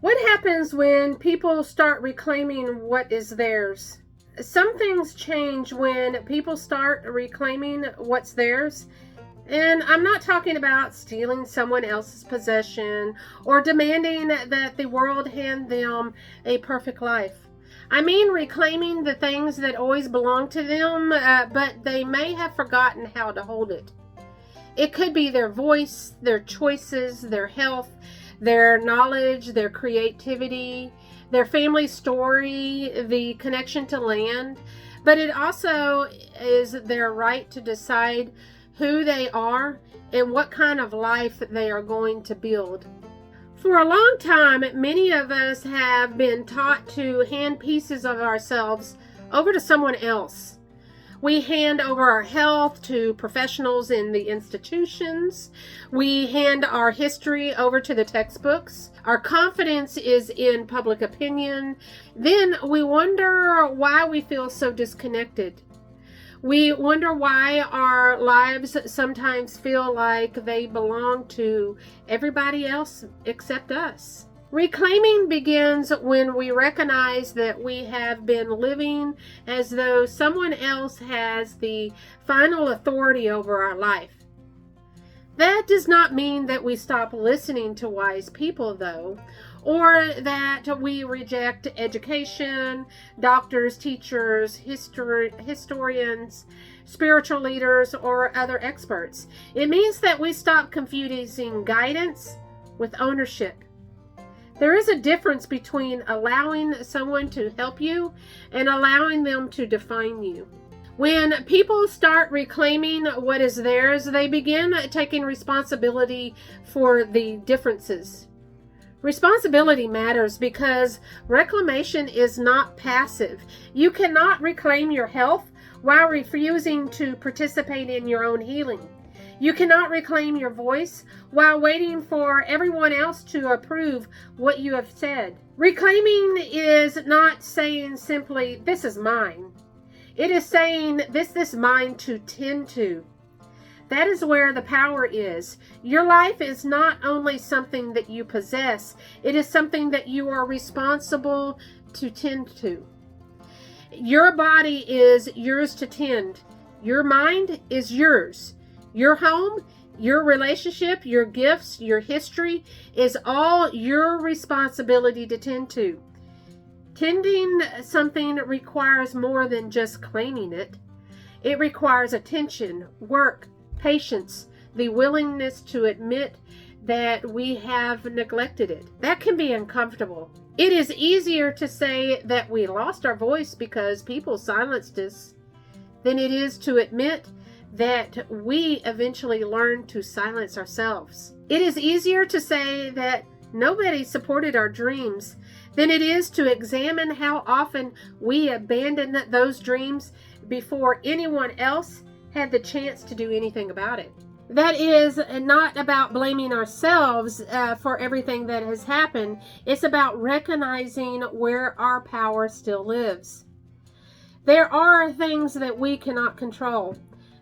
What happens when people start reclaiming what is theirs? Some things change when people start reclaiming what's theirs. And I'm not talking about stealing someone else's possession or demanding that the world hand them a perfect life. I mean reclaiming the things that always belong to them, but they may have forgotten how to hold it. It could be their voice, their choices, their health, their knowledge, their creativity, their family story, the connection to land. But it also is their right to decide who they are and what kind of life they are going to build. For a long time, many of us have been taught to hand pieces of ourselves over to someone else. We hand over our health to professionals in the institutions. We hand our history over to the textbooks. Our confidence is in public opinion. Then we wonder why we feel so disconnected. We wonder why our lives sometimes feel like they belong to everybody else except us. Reclaiming begins when we recognize that we have been living as though someone else has the final authority over our life. That does not mean that we stop listening to wise people, though, or that we reject education, doctors, teachers, historians, spiritual leaders, or other experts. It means that we stop confusing guidance with ownership. There is a difference between allowing someone to help you and allowing them to define you. When people start reclaiming what is theirs, they begin taking responsibility for the differences. Responsibility matters because reclamation is not passive. You cannot reclaim your health while refusing to participate in your own healing. You cannot reclaim your voice while waiting for everyone else to approve what you have said. Reclaiming is not saying simply, "This is mine." It is saying, this is mine to tend to. That is where the power is. Your life is not only something that you possess, it is something that you are responsible to tend to. Your body is yours to tend. Your mind is yours. Your home, your relationship, your gifts, your history is all your responsibility to tend to. Tending something requires more than just claiming it. It requires attention, work, patience, the willingness to admit that we have neglected it. That can be uncomfortable. It is easier to say that we lost our voice because people silenced us than it is to admit that we eventually learned to silence ourselves. It is easier to say that nobody supported our dreams than it is to examine how often we abandoned those dreams before anyone else had the chance to do anything about it. That is not about blaming ourselves for everything that has happened. It's about recognizing where our power still lives. There are things that we cannot control.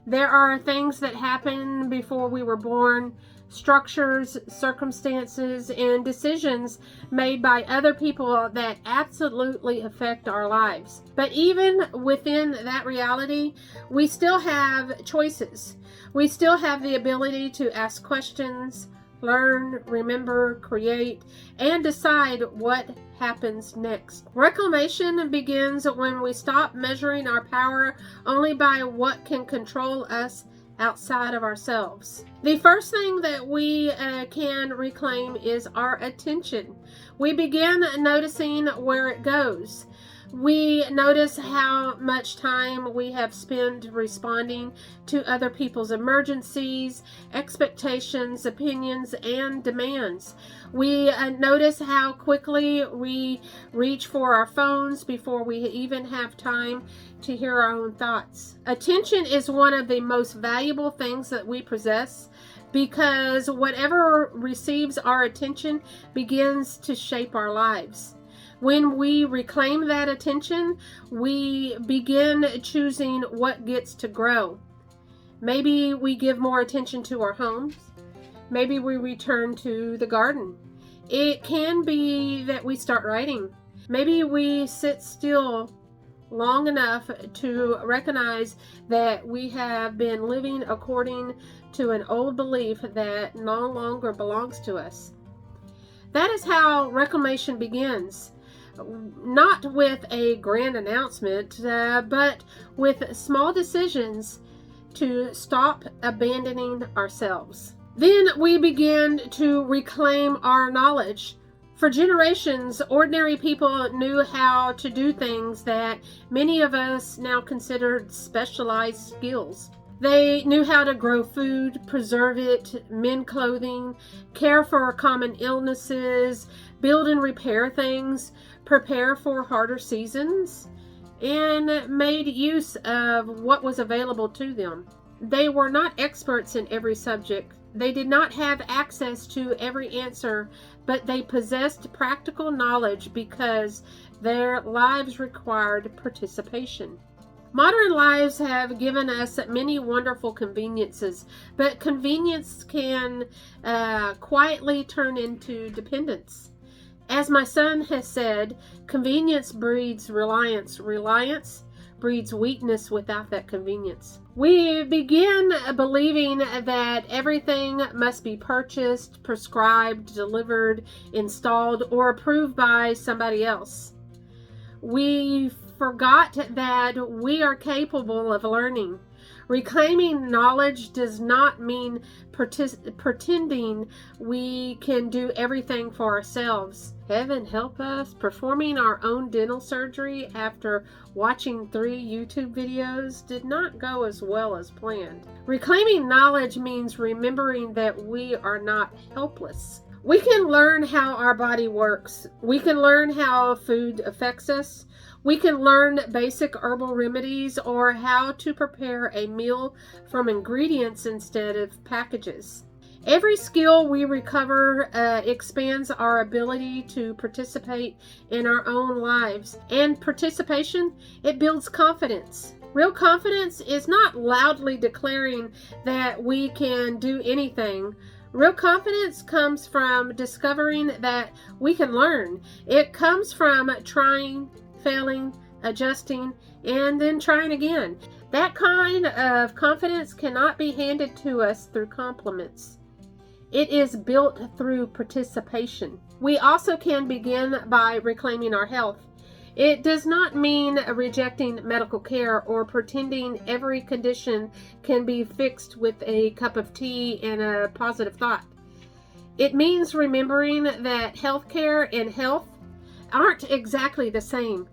There are things that happen before we were born, structures, circumstances, and decisions made by other people that absolutely affect our lives. But even within that reality, we still have choices. We still have the ability to ask questions, learn, remember, create, and decide what happens next. Reclamation begins when we stop measuring our power only by what can control us outside of ourselves. The first thing that we can reclaim is our attention. We begin noticing where it goes. We notice how much time we have spent responding to other people's emergencies, expectations, opinions, and demands. We notice how quickly we reach for our phones before we even have time to hear our own thoughts. Attention is one of the most valuable things that we possess because whatever receives our attention begins to shape our lives. When we reclaim that attention, we begin choosing what gets to grow. Maybe we give more attention to our homes. Maybe we return to the garden. It can be that we start writing. Maybe we sit still long enough to recognize that we have been living according to an old belief that no longer belongs to us. That is how reclamation begins. Not with a grand announcement, but with small decisions to stop abandoning ourselves. Then we begin to reclaim our knowledge. For generations, ordinary people knew how to do things that many of us now consider specialized skills. They knew how to grow food, preserve it, mend clothing, care for common illnesses, build and repair things, prepare for harder seasons, and made use of what was available to them. They were not experts in every subject. They did not have access to every answer, but they possessed practical knowledge because their lives required participation. Modern lives have given us many wonderful conveniences, but convenience can quietly turn into dependence. As my son has said, convenience breeds reliance. Reliance breeds weakness without that convenience. We begin believing that everything must be purchased, prescribed, delivered, installed, or approved by somebody else. We forgot that we are capable of learning. Reclaiming knowledge does not mean pretending we can do everything for ourselves. Heaven help us, performing our own dental surgery after watching 3 YouTube videos did not go as well as planned. Reclaiming knowledge means remembering that we are not helpless. We can learn how our body works. We can learn how food affects us. We can learn basic herbal remedies or how to prepare a meal from ingredients instead of packages. Every skill we recover expands our ability to participate in our own lives. And participation, it builds confidence. Real confidence is not loudly declaring that we can do anything. Real confidence comes from discovering that we can learn. It comes from trying, failing, adjusting, and then trying again. That kind of confidence cannot be handed to us through compliments. It is built through participation. We also can begin by reclaiming our health. It does not mean rejecting medical care or pretending every condition can be fixed with a cup of tea and a positive thought. It means remembering that healthcare and health aren't exactly the same.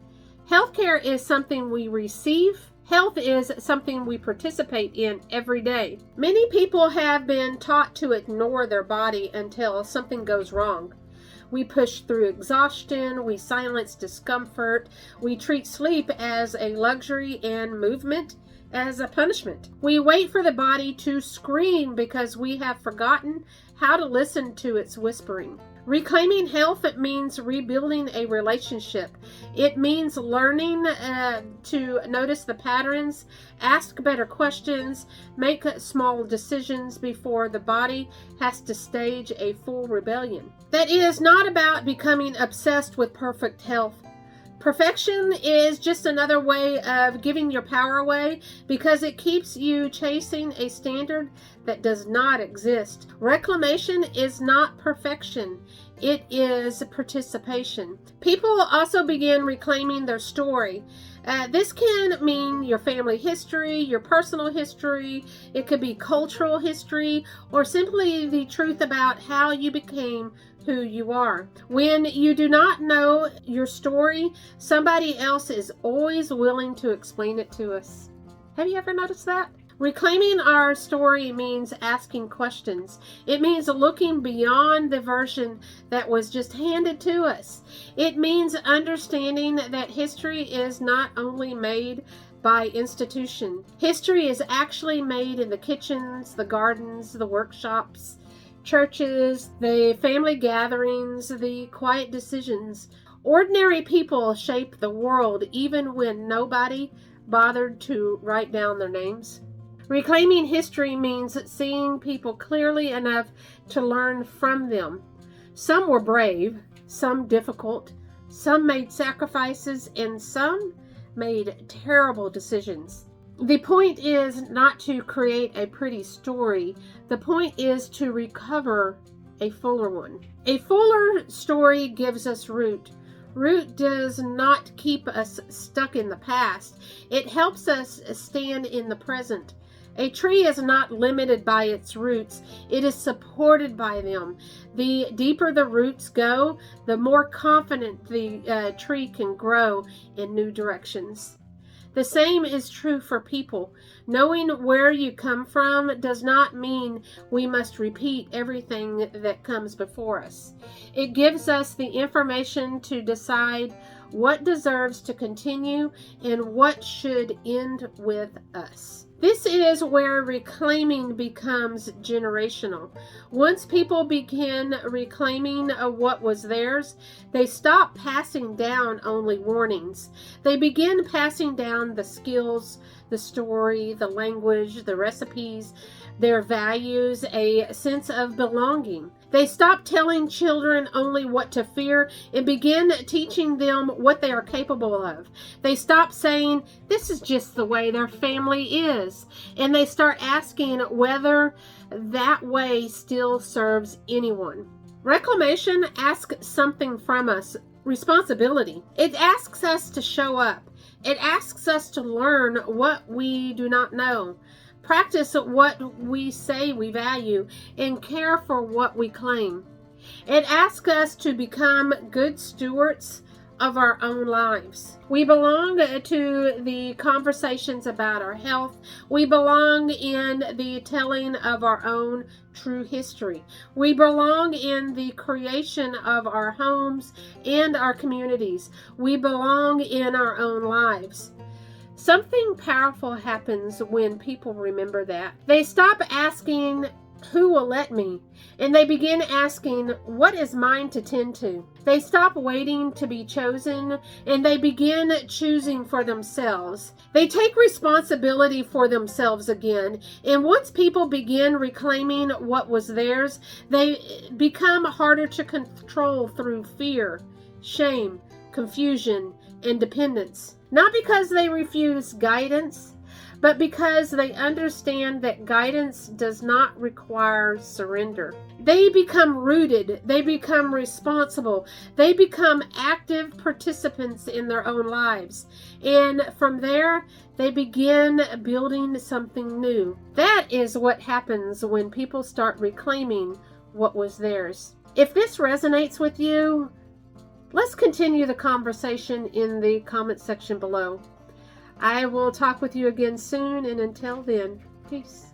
Healthcare is something we receive. Health is something we participate in every day. Many people have been taught to ignore their body until something goes wrong. We push through exhaustion, we silence discomfort, we treat sleep as a luxury and movement as a punishment. We wait for the body to scream because we have forgotten how to listen to its whispering. Reclaiming health, it means rebuilding a relationship. It means learning to notice the patterns, ask better questions, make small decisions before the body has to stage a full rebellion. That is not about becoming obsessed with perfect health. Perfection is just another way of giving your power away because it keeps you chasing a standard that does not exist. Reclamation is not perfection. It is participation. People also begin reclaiming their story. This can mean your family history, your personal history. It could be cultural history, or simply the truth about how you became who you are. When you do not know your story, somebody else is always willing to explain it to us. Have you ever noticed that? Reclaiming our story means asking questions. It means looking beyond the version that was just handed to us. It means understanding that history is not only made by institution. History is actually made in the kitchens, the gardens, the workshops, churches, the family gatherings, the quiet decisions. Ordinary people shape the world even when nobody bothered to write down their names. Reclaiming history means seeing people clearly enough to learn from them. Some were brave, some difficult, some made sacrifices, and some made terrible decisions. The point is not to create a pretty story. The point is to recover a fuller one. A fuller story gives us root. Root does not keep us stuck in the past. It helps us stand in the present. A tree is not limited by its roots. It is supported by them. The deeper the roots go, the more confident the tree can grow in new directions. The same is true for people. Knowing where you come from does not mean we must repeat everything that comes before us. It gives us the information to decide what deserves to continue and what should end with us. This is where reclaiming becomes generational. Once people begin reclaiming what was theirs, they stop passing down only warnings. They begin passing down the skills, the story, the language, the recipes, their values, a sense of belonging. They stop telling children only what to fear and begin teaching them what they are capable of. They stop saying, this is just the way their family is. And they start asking whether that way still serves anyone. Reclamation asks something from us, responsibility. It asks us to show up. It asks us to learn what we do not know, practice what we say we value, and care for what we claim. It asks us to become good stewards of our own lives. We belong to the conversations about our health. We belong in the telling of our own true history. We belong in the creation of our homes and our communities. We belong in our own lives. Something powerful happens when people remember that. They stop asking, who will let me? And they begin asking, what is mine to tend to? They stop waiting to be chosen and they begin choosing for themselves. They take responsibility for themselves again. And once people begin reclaiming what was theirs, they become harder to control through fear, shame, confusion, and dependence. Not because they refuse guidance, but because they understand that guidance does not require surrender. They become rooted, they become responsible, they become active participants in their own lives. And from there, they begin building something new. That is what happens when people start reclaiming what was theirs. If this resonates with you, let's continue the conversation in the comment section below. I will talk with you again soon, and until then, peace.